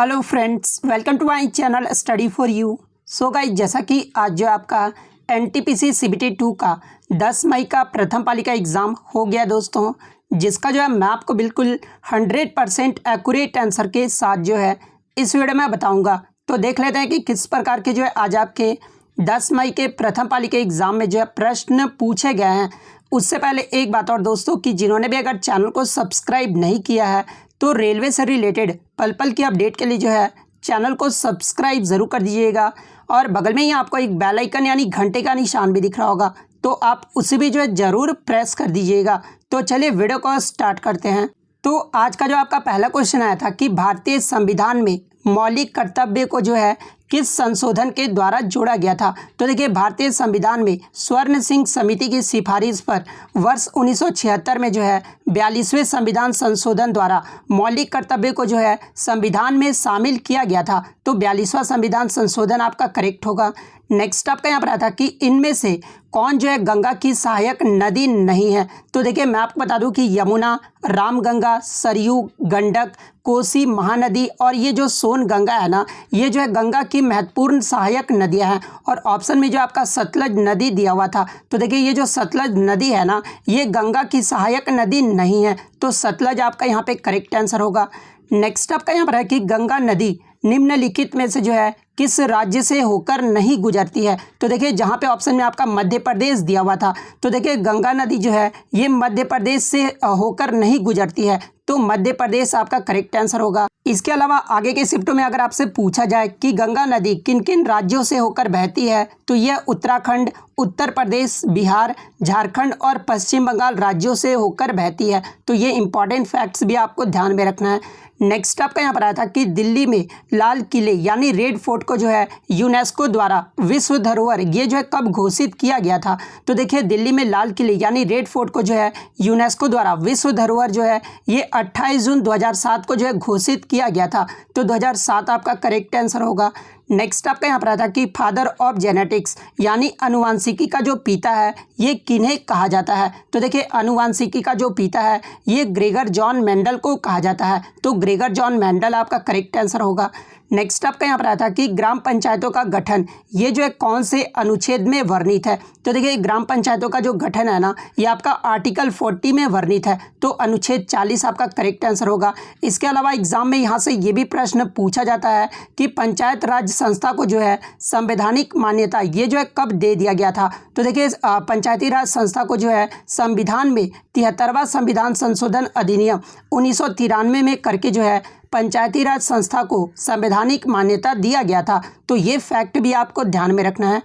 Hello friends, welcome to my channel study for you. So guys, जैसा कि आज जो आपका एनटीपीसी सीबीटी 2 का 10 मई का प्रथम पाली का एग्ज़ाम हो गया दोस्तों, जिसका जो है मैं आपको बिल्कुल 100% एक्यूरेट आंसर के साथ जो है इस वीडियो में बताऊंगा। तो देख लेते हैं कि किस प्रकार के जो है आज आपके 10 मई के प्रथम पाली के एग्ज़ाम में जो है प्रश्न पूछे गए हैं। उससे पहले एक बात और दोस्तों, कि जिन्होंने भी अगर चैनल को सब्सक्राइब नहीं किया है तो रेलवे से रिलेटेड पल पल की अपडेट के लिए जो है चैनल को सब्सक्राइब ज़रूर कर दीजिएगा। और बगल में ही आपको एक बेल आइकन यानी घंटे का निशान भी दिख रहा होगा, तो आप उसे भी जो है ज़रूर प्रेस कर दीजिएगा। तो चलिए वीडियो को स्टार्ट करते हैं। तो आज का जो आपका पहला क्वेश्चन आया था कि भारतीय संविधान में मौलिक कर्तव्य को जो है किस संशोधन के द्वारा जोड़ा गया था। तो देखिए, भारतीय संविधान में स्वर्ण सिंह समिति की सिफारिश पर वर्ष 1976 में जो है 42वें संविधान संशोधन द्वारा मौलिक कर्तव्य को जो है संविधान में शामिल किया गया था। तो 42वां संविधान संशोधन आपका करेक्ट होगा। नेक्स्ट आपका यहाँ पर आया था कि इनमें से कौन जो है गंगा की सहायक नदी नहीं है। तो देखिए, मैं आपको बता दूं कि यमुना, रामगंगा, सरयू, गंडक, कोसी महानदी और ये जो सोन गंगा है ना, ये जो है गंगा की महत्वपूर्ण सहायक नदियां हैं। और ऑप्शन में जो आपका सतलज नदी दिया हुआ था, तो देखिए ये जो सतलज नदी है ना, ये गंगा की सहायक नदी नहीं है। तो सतलज आपका यहाँ पे करेक्ट आंसर होगा। नेक्स्ट आपका यहाँ पर है कि गंगा नदी निम्नलिखित में से जो है किस राज्य से होकर नहीं गुजरती है। तो देखिए, जहाँ पे ऑप्शन में आपका मध्य प्रदेश दिया हुआ था, तो देखिए गंगा नदी जो है ये मध्य प्रदेश से होकर नहीं गुजरती है। तो मध्य प्रदेश आपका करेक्ट आंसर होगा। इसके अलावा आगे के शिफ्टों में अगर आपसे पूछा जाए कि गंगा नदी किन किन राज्यों से होकर बहती है, तो यह उत्तराखंड, उत्तर प्रदेश, बिहार, झारखंड और पश्चिम बंगाल राज्यों से होकर बहती है। तो ये इंपॉर्टेंट फैक्ट्स भी आपको ध्यान में रखना है। नेक्स्ट आपका यहाँ पर आया था कि दिल्ली में लाल किले यानी रेड फोर्ट को जो है यूनेस्को द्वारा विश्व धरोहर ये जो है कब घोषित किया गया था। तो देखिए, दिल्ली में लाल किले यानी रेड फोर्ट को जो है यूनेस्को द्वारा विश्व धरोहर जो है ये 28 जून 2007 को जो है घोषित किया गया था। तो 2007 आपका करेक्ट आंसर होगा। नेक्स्ट आपका यहाँ पर आया था कि फादर ऑफ जेनेटिक्स यानी अनुवांशिकी का जो पिता है ये किन्हें कहा जाता है। तो देखिए, अनुवांशिकी का जो पिता है ये ग्रेगर जॉन मेंडल को कहा जाता है। तो ग्रेगर जॉन मेंडल आपका करेक्ट आंसर होगा। नेक्स्ट आपका यहाँ पर आया था कि ग्राम पंचायतों का गठन ये जो है कौन से अनुच्छेद में वर्णित है। तो देखिए, ग्राम पंचायतों का जो गठन है ना, ये आपका आर्टिकल 40 में वर्णित है। तो अनुच्छेद 40 आपका करेक्ट आंसर होगा। इसके अलावा एग्जाम में यहाँ से ये भी प्रश्न पूछा जाता है कि पंचायत राज संस्था को जो है संवैधानिक मान्यता ये जो है कब दे दिया गया था। तो देखिए, पंचायती राज संस्था को जो है संविधान में 73वां संविधान संशोधन अधिनियम 1993 में करके जो है पंचायती राज संस्था को संवैधानिक मान्यता दिया गया था। तो ये फैक्ट भी आपको ध्यान में रखना है।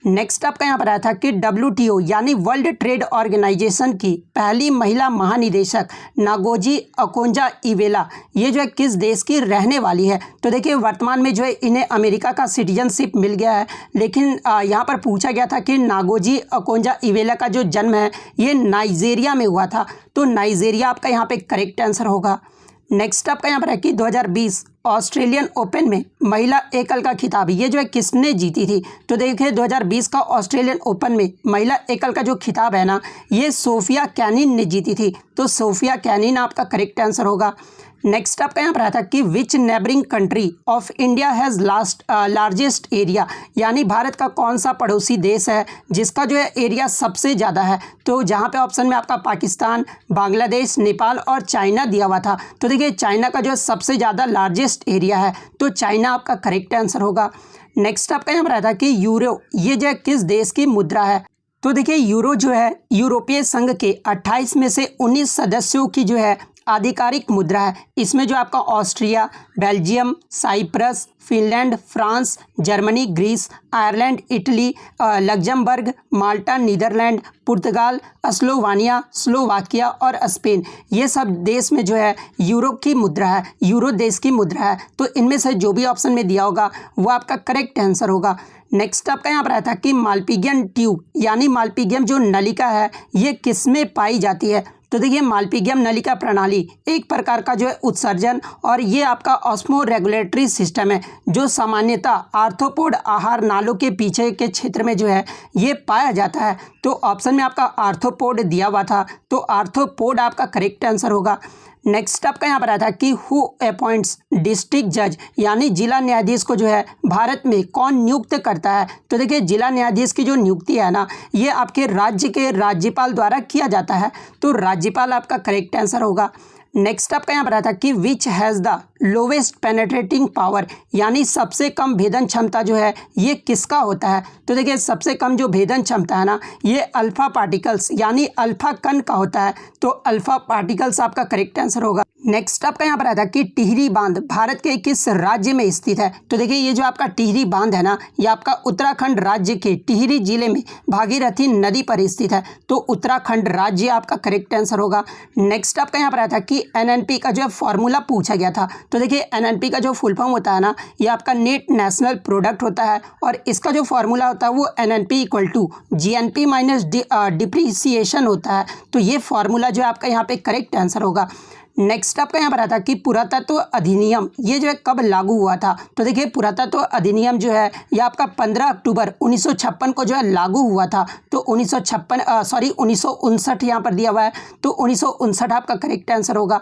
नेक्स्ट आपका यहाँ पर आया था कि WTO यानी वर्ल्ड ट्रेड ऑर्गेनाइजेशन की पहली महिला महानिदेशक नागोजी ओकोंजा-इवेला ये जो है किस देश की रहने वाली है। तो देखिए, वर्तमान में जो है इन्हें अमेरिका का सिटीजनशिप मिल गया है, लेकिन यहाँ पर पूछा गया था कि नागोजी ओकोंजा-इवेला का जो जन्म है ये नाइजीरिया में हुआ था। तो नाइजीरिया आपका यहाँ पे करेक्ट आंसर होगा। नेक्स्ट आपका यहाँ पर है कि 2020 ऑस्ट्रेलियन ओपन में महिला एकल का खिताब ये जो है किसने जीती थी। तो देखिए, 2020 का ऑस्ट्रेलियन ओपन में महिला एकल का जो खिताब है ना, ये सोफिया कैनिन ने जीती थी। तो सोफिया कैनिन आपका करेक्ट आंसर होगा। नेक्स्ट आपका यहाँ पर आया था कि विच neighbouring country of India has largest area यानी भारत का कौन सा पड़ोसी देश है जिसका जो है एरिया सबसे ज़्यादा है। तो जहाँ पे ऑप्शन में आपका पाकिस्तान, बांग्लादेश, नेपाल और चाइना दिया हुआ था, तो देखिए चाइना का जो है सबसे ज़्यादा लार्जेस्ट एरिया है। तो चाइना आपका करेक्ट आंसर होगा। नेक्स्ट आपका यहाँ पर आया था कि यूरो ये जो है किस देश की मुद्रा है। तो देखिए, यूरो जो है यूरोपीय संघ के 28 में से 19 सदस्यों की जो है आधिकारिक मुद्रा है। इसमें जो आपका Austria, Belgium, Cyprus, Finland, France, Germany, Greece, Ireland, Italy, Luxembourg, Malta, Netherland, पुर्तगाल, स्लोवानिया, स्लोवाकिया और स्पेन ये सब देश में जो है यूरो की मुद्रा है, यूरो देश की मुद्रा है। तो इनमें से जो भी ऑप्शन में दिया होगा वो आपका करेक्ट आंसर होगा। नेक्स्ट आपका यहाँ पर आया था कि मालपिगियन ट्यूब यानी मालपिगियम जो नलिका है ये किस में पाई जाती है। तो देखिए, मालपिगियम नलिका प्रणाली एक प्रकार का जो है उत्सर्जन और ये आपका ऑस्मो रेगुलेटरी सिस्टम है जो सामान्यतः आर्थ्रोपोड आहार नालों के पीछे के क्षेत्र में जो है ये पाया जाता है। तो ऑप्शन में आपका आर्थ्रोपोड दिया हुआ था, तो आर्थ्रोपोड आपका करेक्ट आंसर होगा। नेक्स्ट आपका यहाँ पर आया था कि हु अपॉइंट्स डिस्ट्रिक्ट जज, यानी जिला न्यायाधीश को जो है भारत में कौन नियुक्त करता है। तो देखिए जिला न्यायाधीश की जो नियुक्ति है ना, ये आपके राज्य के राज्यपाल द्वारा किया जाता है, तो राज्यपाल आपका करेक्ट आंसर होगा। नेक्स्ट आपका यहाँ पर आया था कि which has the lowest penetrating power, यानी सबसे कम भेदन क्षमता जो है ये किसका होता है। तो देखिए सबसे कम जो भेदन क्षमता है ना, ये अल्फा पार्टिकल्स यानी अल्फा कण का होता है, तो अल्फा पार्टिकल्स आपका करेक्ट आंसर होगा। नेक्स्ट आपका यहाँ पर आया था कि टिहरी बांध भारत के किस राज्य में स्थित है। तो देखिए ये जो आपका टिहरी बांध है ना, ये आपका उत्तराखंड राज्य के टिहरी जिले में भागीरथी नदी पर स्थित है, तो उत्तराखंड राज्य आपका करेक्ट आंसर होगा। नेक्स्ट आपका यहाँ पर आया था कि एनएनपी का जो फॉर्मूला पूछा गया था। तो देखिए एनएनपी का जो फुल फॉर्म होता है ना, ये आपका नेट नेशनल प्रोडक्ट होता है, और इसका जो फॉर्मूला होता है वो NNP equal to GNP minus depreciation होता है, तो ये फॉर्मूला जो है आपका यहाँ पे करेक्ट आंसर होगा। नेक्स्ट आपका यहाँ पर आता कि पुरातत्व अधिनियम ये जो है कब लागू हुआ था। तो देखिए पुरातत्व अधिनियम जो है ये आपका 15 अक्टूबर 1956 को जो है लागू हुआ था, तो 1959 यहाँ पर दिया हुआ है, तो 1959 आपका करेक्ट आंसर होगा।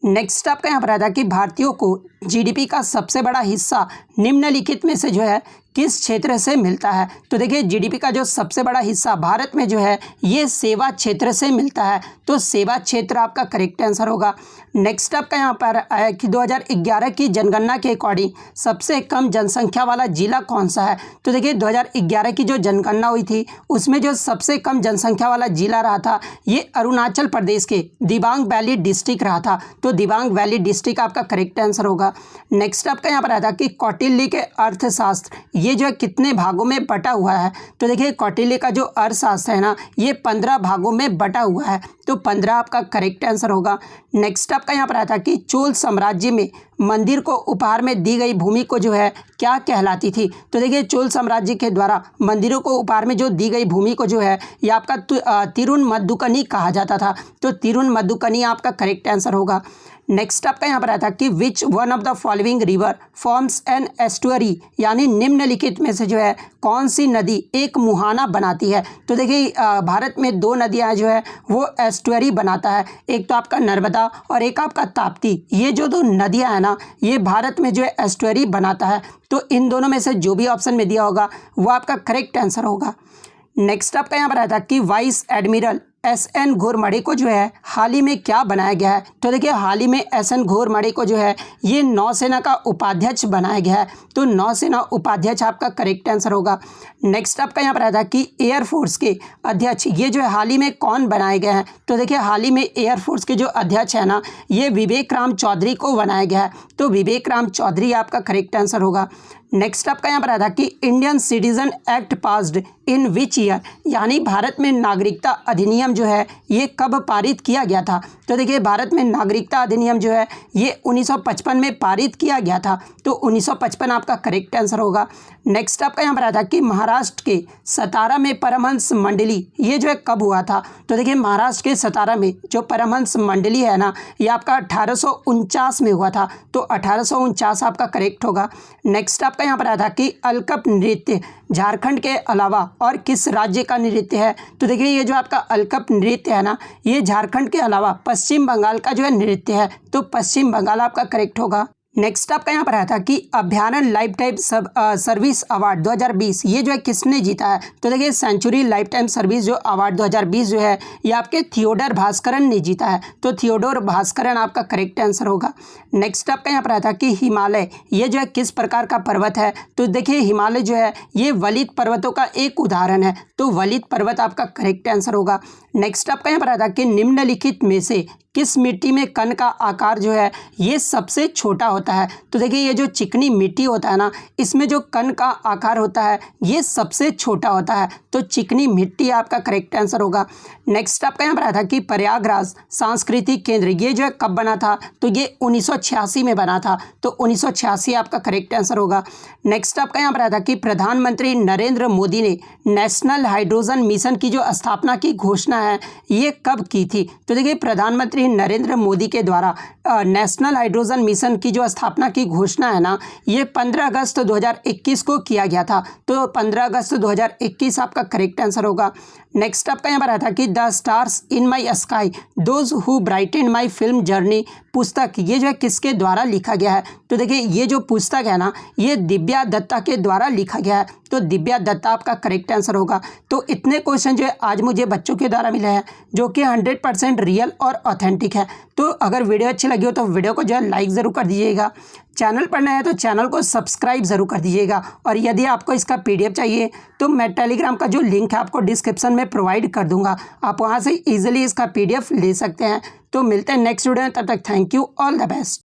नेक्स्ट आपका यहाँ पर आता कि भारतीयों को जीडीपी का सबसे बड़ा हिस्सा निम्नलिखित में से जो है किस क्षेत्र से मिलता है। तो देखिए जीडीपी का जो सबसे बड़ा हिस्सा भारत में जो है ये सेवा क्षेत्र से मिलता है, तो सेवा क्षेत्र आपका करेक्ट आंसर होगा। नेक्स्ट आपका यहाँ पर आया कि 2011 की जनगणना के अकॉर्डिंग सबसे कम जनसंख्या वाला जिला कौन सा है। तो देखिए 2011 की जो जनगणना हुई थी उसमें जो सबसे कम जनसंख्या वाला जिला रहा था ये अरुणाचल प्रदेश के दिबांग वैली डिस्ट्रिक्ट रहा था, तो दिबांग वैली डिस्ट्रिक्ट आपका करेक्ट आंसर होगा। नेक्स्ट आपका यहाँ पर आया था कि कौटिल्य के अर्थशास्त्र ये जो है कितने भागों में बटा हुआ है। तो देखिए कौटिल्य का जो अर्थशास्त्र है ना, ये 15 भागों में बटा हुआ है, तो 15 आपका करेक्ट आंसर होगा। नेक्स्ट आपका यहाँ पर आया था कि चोल साम्राज्य में मंदिर को उपहार में दी गई भूमि को जो है क्या कहलाती थी। तो देखिए चोल साम्राज्य के द्वारा मंदिरों को उपहार में जो दी गई भूमि को जो है ये आपका तिरुनमद्दुकनी कहा जाता था, तो तिरुनमद्दुकनी आपका करेक्ट आंसर होगा। नेक्स्ट आपका यहाँ पर आया था कि which one of the following river forms an estuary, यानी निम्नलिखित में से जो है कौन सी नदी एक मुहाना बनाती है। तो देखिए भारत में 2 नदियाँ जो है वो एस्टुअरी बनाता है, एक तो आपका नर्मदा और एक आपका ताप्ती। ये जो 2 नदियाँ हैं ना, ये भारत में जो है एस्टुअरी बनाता है, तो इन दोनों में से जो भी ऑप्शन में दिया होगा वो आपका करेक्ट आंसर होगा। नेक्स्ट आपका यहाँ पर आया था कि वाइस एडमिरल एस.एन. घोरमडे को जो है हाल ही में क्या बनाया गया है। तो देखिए हाल ही में एस.एन. घोरमडे को जो है ये नौसेना का उपाध्यक्ष बनाया गया है, तो नौसेना उपाध्यक्ष आपका करेक्ट आंसर होगा। नेक्स्ट आपका यहाँ पर आया था कि एयरफोर्स के अध्यक्ष ये जो है हाल ही में कौन बनाए गए हैं। तो देखिए हाल ही में एयरफोर्स के जो अध्यक्ष है ना, ये विवेक राम चौधरी को बनाया गया है, तो विवेक राम चौधरी आपका करेक्ट आंसर होगा। नेक्स्ट आपका यहाँ पर आया था कि Indian citizen act passed in which year, यानी भारत में नागरिकता अधिनियम जो है ये कब पारित किया गया था। तो देखिए भारत में नागरिकता अधिनियम जो है ये 1955 में पारित किया गया था, तो 1955 आपका करेक्ट आंसर होगा। नेक्स्ट आपका यहाँ पर आया था कि महाराष्ट्र के सतारा में परमहंस मंडली ये जो है कब हुआ था। तो देखिए महाराष्ट्र के सतारा में जो परमहंस मंडली है ना, ये आपका 1849 में हुआ था, तो 1849 आपका करेक्ट होगा। नेक्स्ट आपका यहाँ पर आया था कि अलकप नृत्य झारखंड के अलावा और किस राज्य का नृत्य है। तो देखिए ये जो आपका अलकप नृत्य है ना, ये झारखंड के अलावा पश्चिम बंगाल का जो है नृत्य है, तो पश्चिम बंगाल आपका करेक्ट होगा। नेक्स्ट आपका यहाँ पर आया था कि अभ्यारण लाइफ टाइम सर्विस अवार्ड 2020 ये जो है किसने जीता है। तो देखिए सेंचुरी लाइफ टाइम सर्विस जो अवार्ड 2020 जो है ये आपके थियोडोर भास्करन ने जीता है, तो थियोडोर भास्करन आपका करेक्ट आंसर होगा। नेक्स्ट आपका यहाँ पर आया था कि हिमालय ये जो है किस प्रकार का पर्वत है। तो देखिए हिमालय जो है ये वलित पर्वतों का एक उदाहरण है, तो वलित पर्वत आपका करेक्ट आंसर होगा। नेक्स्ट आपका यहाँ पर आया था कि निम्नलिखित में से किस मिट्टी में कण का आकार जो है ये सबसे छोटा होता है। तो देखिए ये जो चिकनी मिट्टी होता है ना, इसमें जो कण का आकार होता है ये सबसे छोटा होता है, तो चिकनी मिट्टी आपका करेक्ट आंसर होगा। नेक्स्ट आपका यहाँ पर आया था कि प्रयागराज सांस्कृतिक केंद्र ये जो है कब बना था। तो ये 1986 में बना था, तो 1986 आपका करेक्ट आंसर होगा। नेक्स्ट आपका यहाँ पर आया था कि प्रधानमंत्री नरेंद्र मोदी ने नेशनल हाइड्रोजन मिशन की जो स्थापना की घोषणा है ये कब की थी। तो देखिए प्रधानमंत्री नरेंद्र मोदी के द्वारा नेशनल हाइड्रोजन मिशन की जो स्थापना की घोषणा है ना, ये 15 अगस्त 2021 को किया गया था, तो 15 अगस्त 2021 आपका करेक्ट आंसर होगा। नेक्स्ट आपका यहाँ पर आया था कि the stars in my sky those who brighten my film journey पुस्तक ये जो है किसके द्वारा लिखा गया है? तो देखिए ये जो पुस्तक है ना, ये दिव्या दत्ता के द्वारा लिखा गया है। तो दिव्या दत्ता आपका करेक्ट आंसर होगा। तो इतने क्वेश्चन जो है आज मुझे बच्चों के द्वारा मिले हैं, जो कि 100% रियल और ऑथेंटिक है। तो अगर वीडियो अच्छी लगी हो तो वीडियो को जो है लाइक ज़रूर कर दीजिएगा। चैनल पर नया है तो चैनल को सब्सक्राइब ज़रूर कर दीजिएगा। और यदि आपको इसका PDF चाहिए तो मैं टेलीग्राम का जो लिंक है आपको डिस्क्रिप्शन में प्रोवाइड कर दूंगा, आप वहां से इजीली इसका PDF ले सकते हैं। तो मिलते हैं नेक्स्ट वीडियो में, तब तक thank you, all the best.